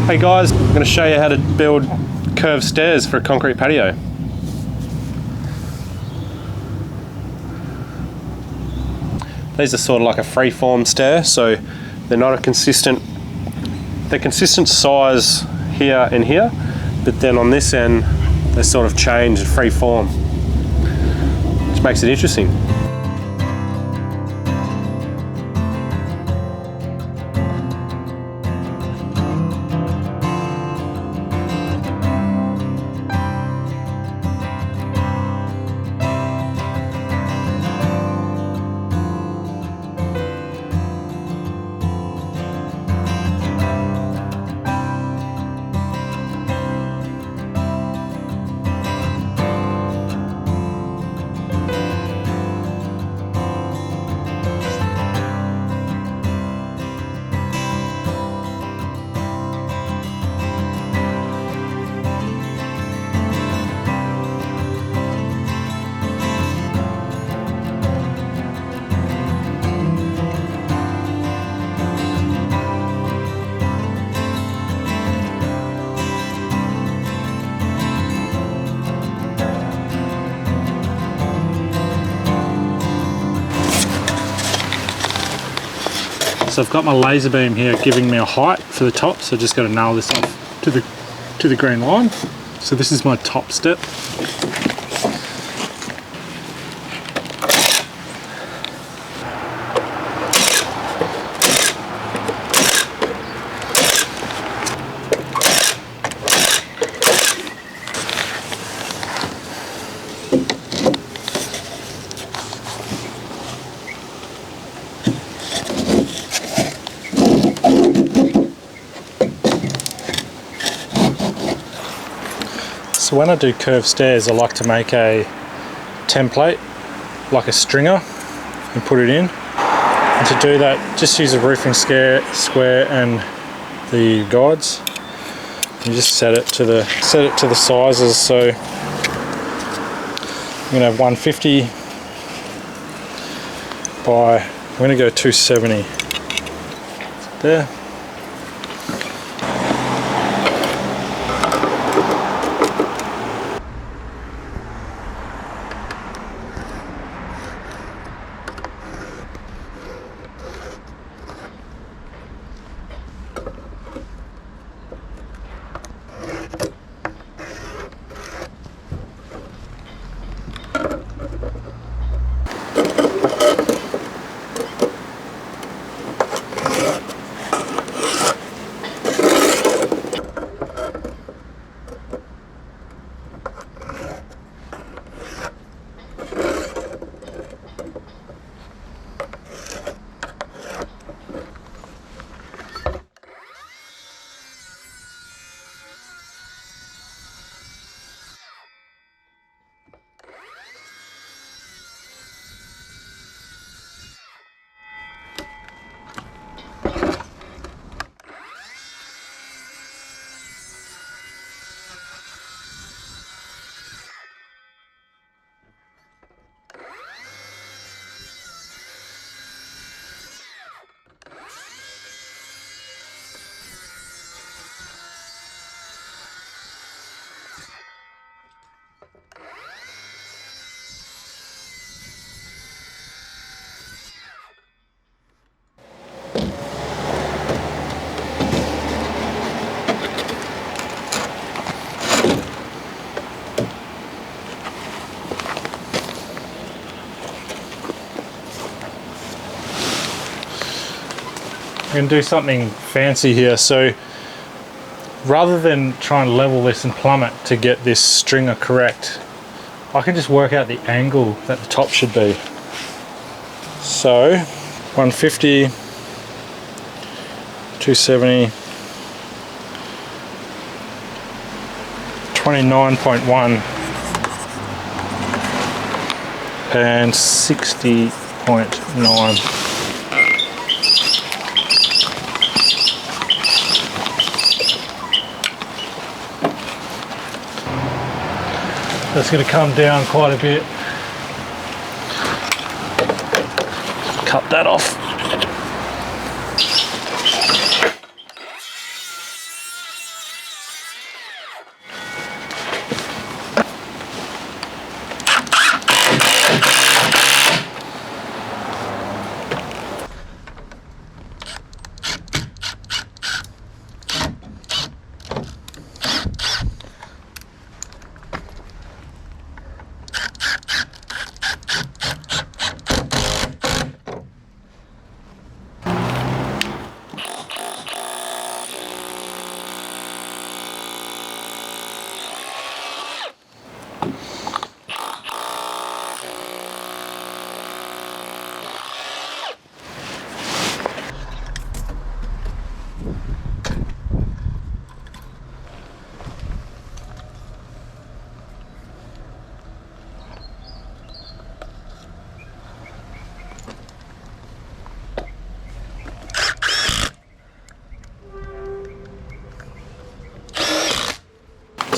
Hey guys, I'm going to show you how to build curved stairs for a concrete patio. These are sort of like a free-form stair, so they're not a consistent, they're consistent size here and here, but then on this end they sort of change and free form, which makes it interesting. So I've got my laser beam here giving me a height for the top, so just got to nail this off to the green line. So this is my top step. So when I do curved stairs, I like to make a template, like a stringer, and put it in. And to do that, just use a roofing square and the guides. You just set it to the sizes. So I'm gonna have 150 by, I'm gonna go 270 there. I'm going to do something fancy here. So rather than try and level this and plumb it to get this stringer correct, I can just work out the angle that the top should be. So 150, 270, 29.1 and 60.9. That's going to come down quite a bit. Cut that off.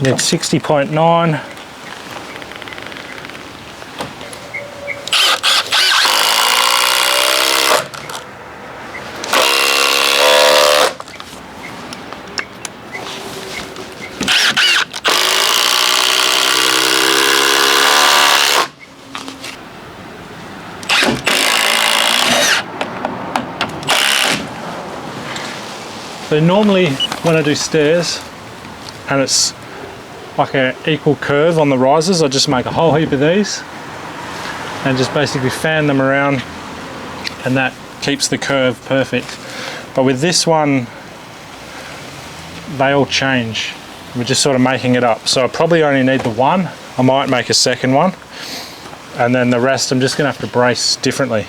So I need 60.9. So normally when I do stairs and it's like an equal curve on the risers, I just make a whole heap of these and just basically fan them around, and that keeps the curve perfect. But with this one, they all change. We're just sort of making it up. So I probably only need the one. I might make a second one, and then the rest I'm just gonna have to brace differently.